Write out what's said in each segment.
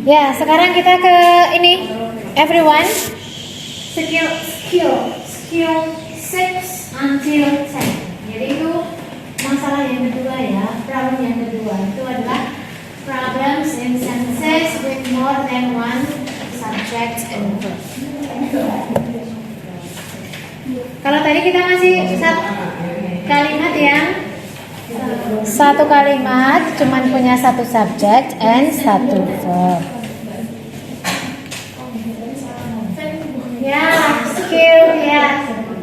Ya, sekarang kita ke ini. Everyone. Skill 6 until 10. Jadi itu masalah yang kedua ya. Problem yang kedua itu adalah problems in sentences with more than one subject and verb. Kalau tadi kita masih kalimat yang satu kalimat cuman punya satu subject and satu verb.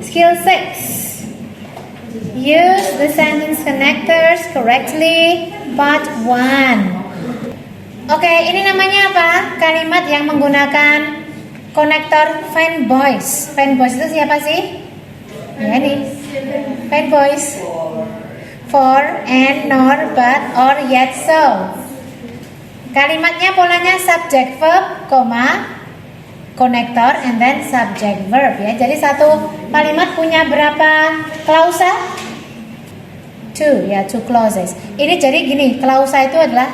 Skill 6. Use the sentence connectors correctly, part 1. Oke, ini namanya apa? Kalimat yang menggunakan konektor find boys. Find boys itu siapa sih? Ya ini. Find boys. For, and, nor, but, or, yet, so. Kalimatnya polanya subject verb, konektor, and then subject verb ya. Jadi satu kalimat punya berapa klausa? Two clauses. Ini jadi gini, klausa itu adalah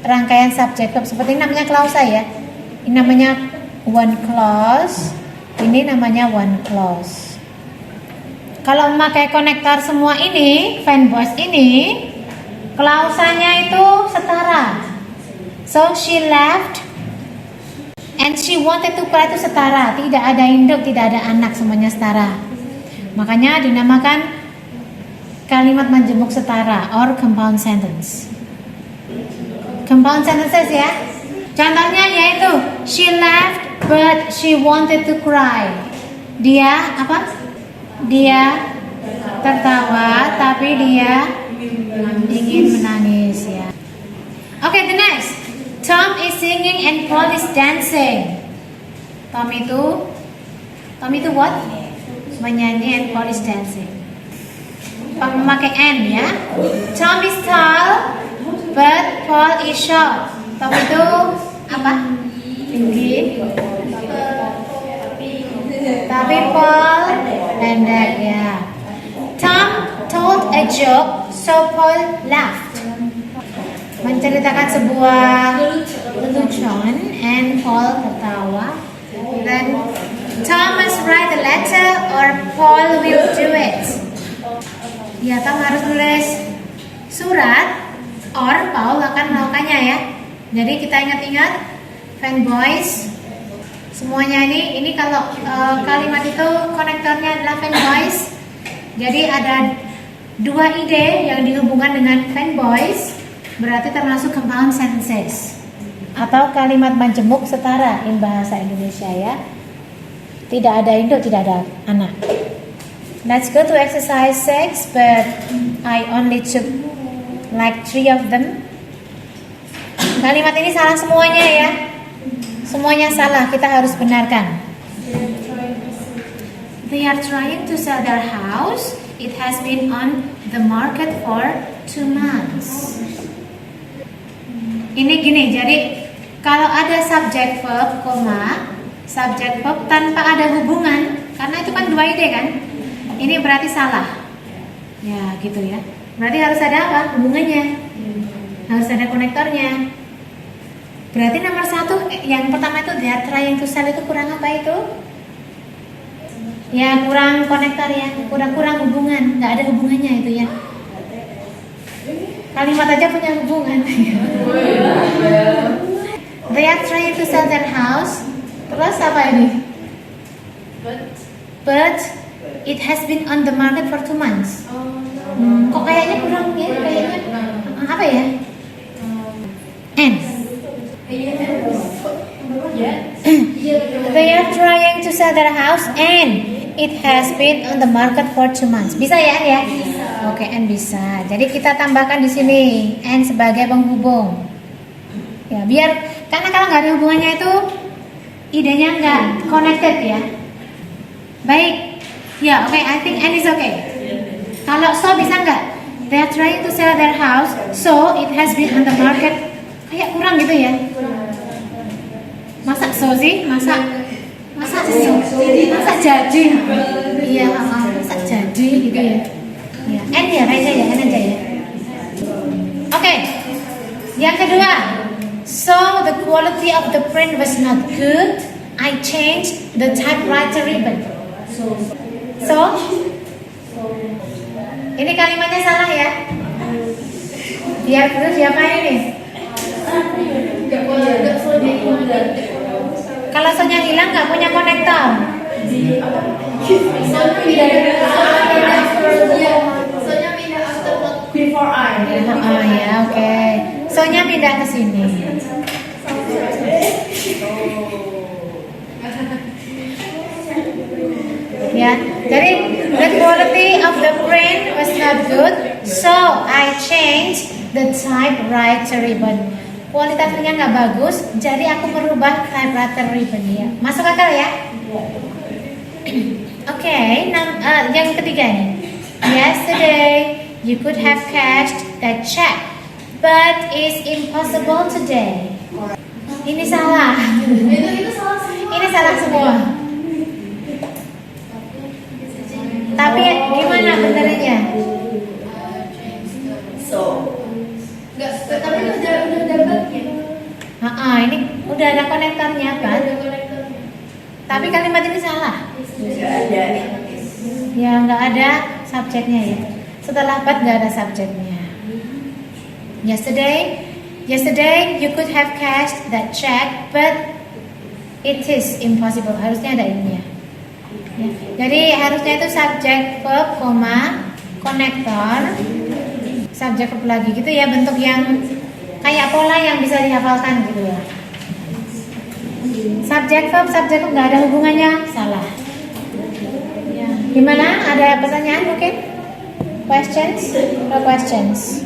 rangkaian subject verb. Seperti ini namanya klausa ya. Ini namanya one clause. Ini namanya one clause. Kalau memakai konektor semua ini, find boys ini, klausanya itu setara. So she left and she wanted to cry itu setara. Tidak ada induk, tidak ada anak, semuanya setara. Makanya dinamakan kalimat menjemuk setara or compound sentence. Compound sentences ya. Contohnya yaitu she left but she wanted to cry. Dia apa? Dia tertawa tapi dia ingin menangis ya. Okay, the next. Tom is singing and Paul is dancing. Tom itu what? Menyanyi and Paul is dancing. Memakai and ya. Tom is tall but Paul is short. Tom itu apa? Tinggi. Tapi Paul pendek ya. Tom told a joke, so Paul laughed. Menceritakan sebuah lelucon and Paul tertawa. Then Tom must write a letter or Paul will do it. Ya, Tom harus nulis surat or Paul akan melakukannya ya. Jadi kita ingat-ingat fanboys. Semuanya ini kalau kalimat itu konektornya adalah fanboys. Jadi ada dua ide yang dihubungkan dengan fanboys, berarti termasuk compound sentences atau kalimat majemuk setara in bahasa Indonesia ya. Tidak ada induk, tidak ada anak. Let's go to exercise 6, but I only took like 3 of them. Kalimat ini salah semuanya ya. Semuanya salah, kita harus benarkan. They are trying to sell their house. It has been on the market for 2 months. Ini gini, jadi kalau ada subject verb, subject verb tanpa ada hubungan, karena itu kan 2 ide kan, ini berarti salah. Ya gitu ya. Berarti harus ada apa? Hubungannya. Harus ada konektornya. Berarti nomor 1, yang pertama itu they are trying to sell itu kurang apa itu? Ya kurang konektor ya, kurang hubungan, nggak ada hubungannya itu ya. Kalimat aja punya hubungan. They are trying to sell their house. Terus apa ini? But it has been on the market for 2 months. Kok kayaknya kurang ya? Kayaknya apa ya? And they are trying to sell their house and it has been on the market for 2 months. Bisa ya? Oke, and bisa. Jadi kita tambahkan di sini and sebagai penghubung. Ya, biar karena kalau nggak ada hubungannya itu idenya nggak connected ya. Baik. Ya, oke, I think and is okay. Kalau so bisa nggak? They are trying to sell their house, so it has been on the market. Kayak kurang gitu ya. Masa so sih? Masa jadi? Iya, masa jadi gitu ya. Ya, N aja ya. Oke. Yang kedua, So the quality of the print was not good. I changed the typewriter ribbon. So ini kalimatnya salah ya. Biar terus diapain nih? Kalau soalnya hilang nggak punya konektor. Before I. Oh ya, oke. Soalnya pindah ke sini. Ya, jadi the quality of the print was not good, so I changed the typewriter ribbon. Kualitasnya nggak bagus, jadi aku merubah typewriter ribbon ya. Masuk akal ya? Oke, yang ketiga nih. Yesterday you could have cashed that check, but it's impossible today. Ini salah. Ini salah semua. Tapi gimana benernya? Tapi udah dapat ya. Ini udah ada konektornya kan? Tapi kalimat ini salah. Ya nggak ada subjeknya ya. Setelah but nggak ada subjeknya. Yesterday you could have cashed that check, but it is impossible. Harusnya ada ininya. Ya. Jadi harusnya itu subjek verb, konektor, subjek verb lagi gitu ya, bentuk yang kayak pola yang bisa dihafalkan gitu ya. Subjek verb nggak ada hubungannya, salah. Ya. Gimana? Ada pertanyaan mungkin? Questions?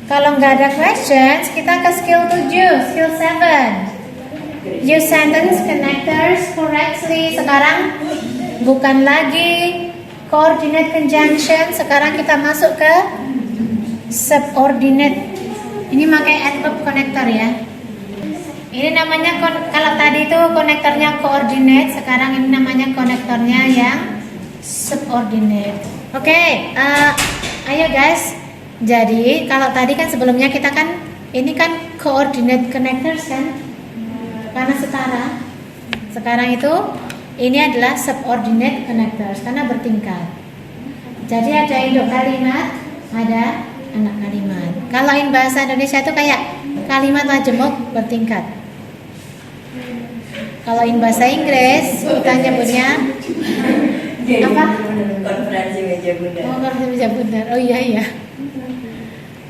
Kalau nggak ada questions, kita ke skill 7, skill 7. Use sentence connectors correctly. Sekarang bukan lagi coordinate conjunction, sekarang kita masuk ke subordinate. Ini pakai adverb connector ya. Ini namanya kalau tadi itu konektornya coordinate, sekarang ini namanya konektornya yang subordinate. Oke, ayo guys. Jadi kalau tadi kan sebelumnya kita kan ini kan coordinate connectors kan, karena setara. Sekarang itu ini adalah subordinate connectors karena bertingkat. Jadi ada induk kalimat, ada anak kalimat. Kalau in bahasa Indonesia itu kayak kalimat majemuk bertingkat. Kalau in bahasa Inggris kita nyebutnya apa? Konferensi meja bundar. Oh, konferensi meja bundar. Oh iya.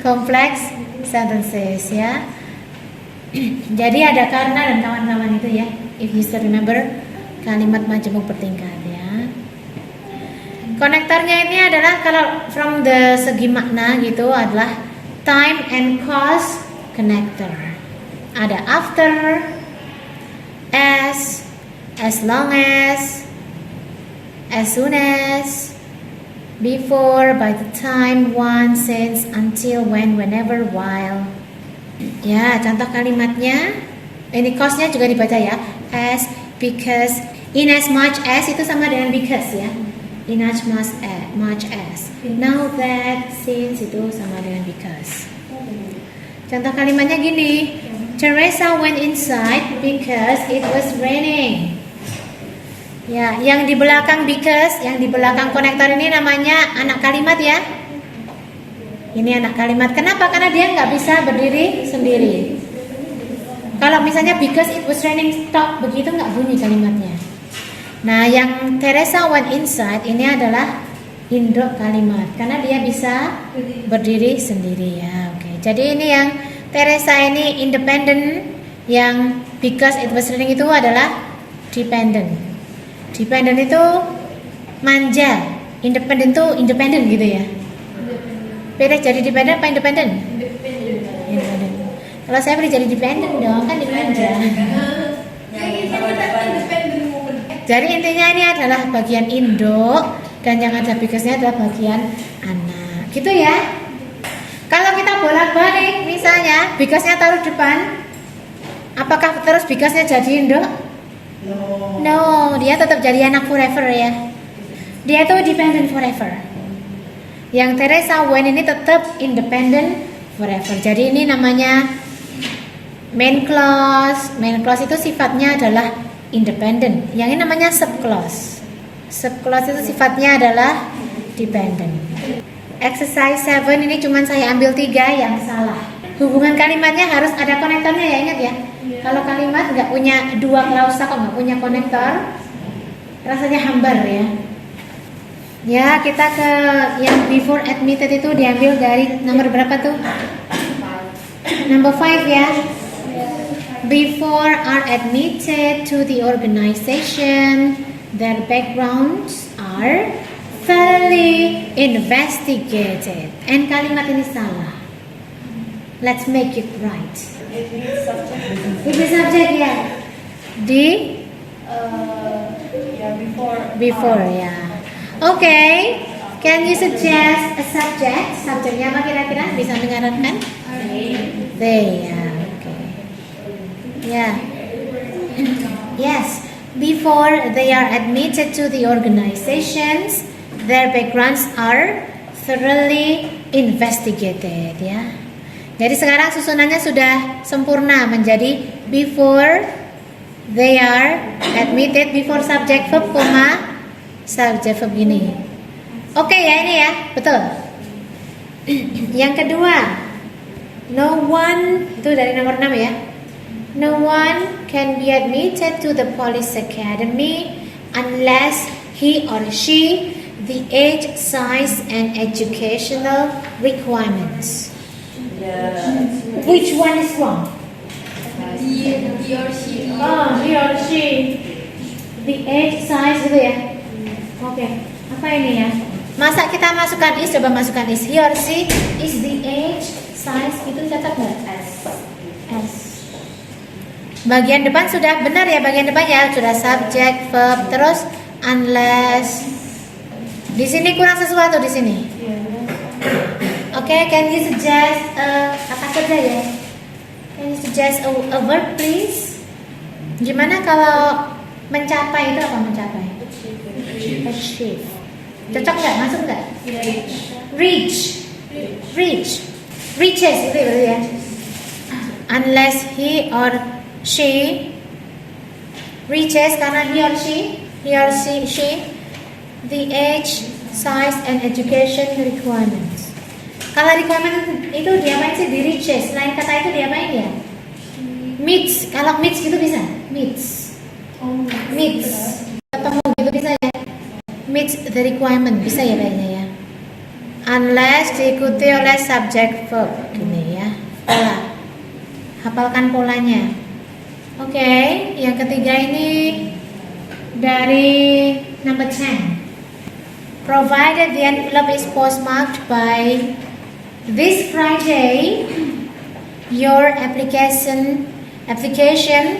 Complex sentences ya. Jadi ada karena dan kawan-kawan itu ya. If you still remember, kalimat majemuk bertingkat ya. Konektornya ini adalah kalau from the segi makna gitu adalah time and cost connector. Ada after, as long as soon as, before, by the time, once, since, until, when, whenever, while. Ya, contoh kalimatnya. Ini cause-nya juga dibaca ya. As, because, in as much as itu sama dengan because ya. In as much as. Now that, since itu sama dengan because. Contoh kalimatnya gini. Teresa went inside because it was raining. Ya, yang di belakang because, yang di belakang konektor ini namanya anak kalimat ya. Ini anak kalimat. Kenapa? Karena dia nggak bisa berdiri sendiri. Kalau misalnya because it was raining stop, begitu nggak bunyi kalimatnya. Nah, yang Teresa went inside ini adalah induk kalimat karena dia bisa berdiri sendiri ya. Oke. Jadi ini yang Teresa ini independent, yang because it was raining itu adalah dependent. Dependent itu manja, independent itu independent gitu ya. Beda jadi dependent apa independent? Independent. Kalau saya beli jadi dependent dong, kan dimanja. Jadi intinya ini adalah bagian induk dan yang ada because-nya adalah bagian anak. Gitu ya. Kalau kita bolak-balik misalnya because-nya taruh depan, apakah terus because-nya jadi induk? No, dia tetap jadi anak forever ya. Dia tuh dependent forever. Yang Teresa Wen ini tetap independent forever. Jadi ini namanya Main clause itu sifatnya adalah independent. Yang ini namanya subclause. Subclause itu sifatnya adalah dependent. Exercise 7 ini cuma saya ambil 3 yang salah. Hubungan kalimatnya harus ada konektornya ya, ingat ya. Kalau kalimat nggak punya 2 klausa, kalau nggak punya konektor, rasanya hambar ya. Ya, kita ke yang before admitted itu diambil dari nomor berapa tuh? Number 5 ya. Before are admitted to the organization, their backgrounds are thoroughly investigated. And kalimat ini salah. Let's make it right. It means subject. It is subject ya. Di Yeah, before ya. Okay. Can you suggest a subject? Subjeknya apa kira-kira? Bisa menyarankan? They ya. Okay. Yeah. Yes. Before they are admitted to the organizations, their backgrounds are thoroughly investigated ya. Jadi sekarang susunannya sudah sempurna menjadi before they are admitted, before subject verb, subject verb gini. Oke ya, ini ya, betul. Yang kedua, no one, itu dari nomor 6 ya. No one can be admitted to the police academy unless he or she the age, size, and educational requirements. Yeah. Which one is wrong? He or she. Oh, he or she. The age, size itu ya. Oke, apa ini ya? Masa kita masukkan is, coba masukkan is. He or she is the age, size, itu cocok nggak? S. Bagian depan sudah benar ya, bagian depan ya sudah subject, verb, terus unless. Di sini kurang sesuatu di sini. Oke, can you suggest kata kerja ya? Can you suggest a verb please? Gimana kalau mencapai itu apa mencapai? Achieve. Cocok nggak? Masuk nggak? Reach. Reaches itu berarti ya. Unless he or she reaches, karena he or she the age, size, and education requirements. Kalau requirement itu diapain sih? Di reaches. Selain kata itu diapain ya? Meets. Kalau meets gitu bisa? Meets. Ketemu gitu bisa ya? Meets the requirement bisa ya kayaknya ya. Unless diikuti oleh subject verb gini ya. Pola. Hafalkan polanya. Oke, yang ketiga ini dari number 10. Provided the envelope is postmarked by this Friday, your application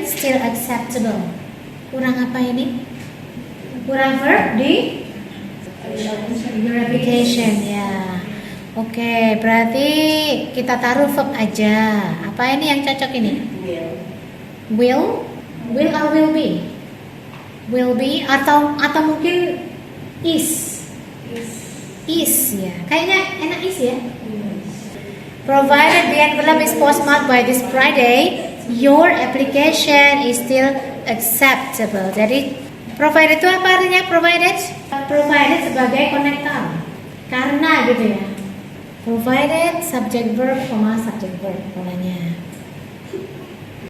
still acceptable. Kurang apa ini? Kurang verb di your application ya. Oke, berarti kita taruh verb aja. Apa ini yang cocok ini? Will or will be? Will be atau mungkin is ya. Kayaknya enak is ya. Provided the envelope is postmarked by this Friday, your application is still acceptable. Jadi provided itu apa artinya? Provided sebagai konektor. Karena gitu ya. Provided subject verb, subject verb polanya.